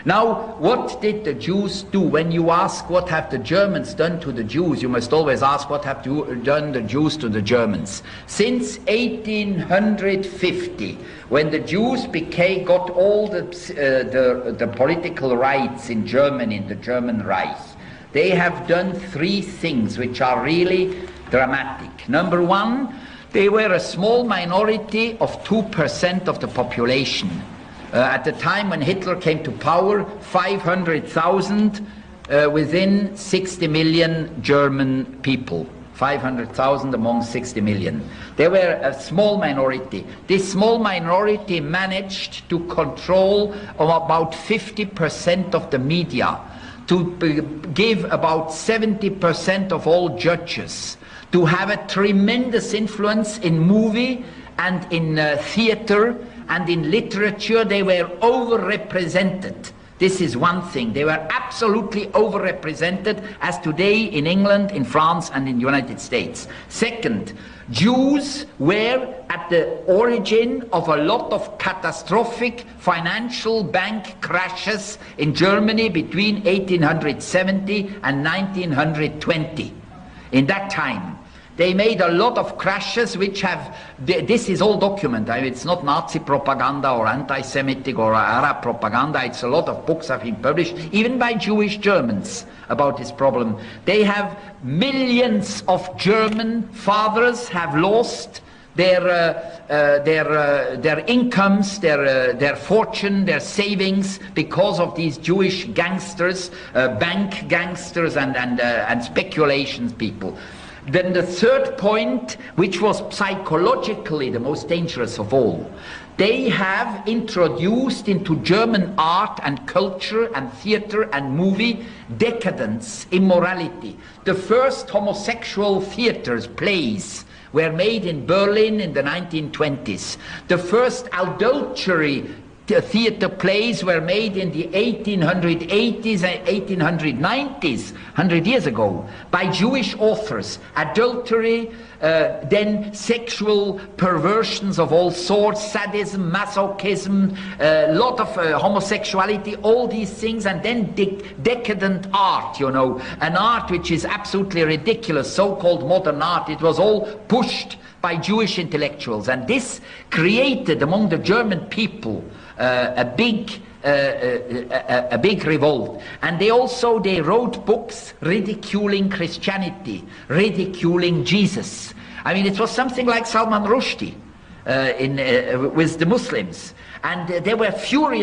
Now, what did the Jews do? When you ask what have the Germans done to the Jews, you must always ask what have done the Jews to the Germans. Since 1850, when the Jews got all the political rights in Germany, in the German Reich, they have done three things which are really dramatic. Number one, they were a small minority of 2% of the population. At the time when Hitler came to power, 500,000 within 60 million German people. 500,000 among 60 million. They were a small minority. This small minority managed to control about 50% of the media, to give about 70% of all judges, to have a tremendous influence in movie and in theater and in literature. They were overrepresented. This is one thing. They were absolutely overrepresented, as today in England, in France, and in the United States. Second, Jews were at the origin of a lot of catastrophic financial bank crashes in Germany between 1870 and 1920. In that time, they made a lot of crashes which have, this is all documented. It's not Nazi propaganda or anti-Semitic or Arab propaganda. It's a lot of books have been published, even by Jewish Germans, about this problem. They have millions of German fathers have lost their incomes, their fortune, their savings, because of these Jewish gangsters, bank gangsters and speculations people. Then the third point, which was psychologically the most dangerous of all, they have introduced into German art and culture and theater and movie decadence, immorality. The first homosexual theaters, plays, were made in Berlin in the 1920s. The first adultery theater plays were made in the 1880s and 1890s, 100 years ago, by Jewish authors. Adultery, then sexual perversions of all sorts, sadism, masochism, a lot of homosexuality, all these things, and then decadent art, you know, an art which is absolutely ridiculous, so-called modern art. It was all pushed by Jewish intellectuals, and this created among the German people a big revolt. And they wrote books ridiculing Christianity, ridiculing Jesus. I mean, it was something like Salman Rushdie with the Muslims, and they were furious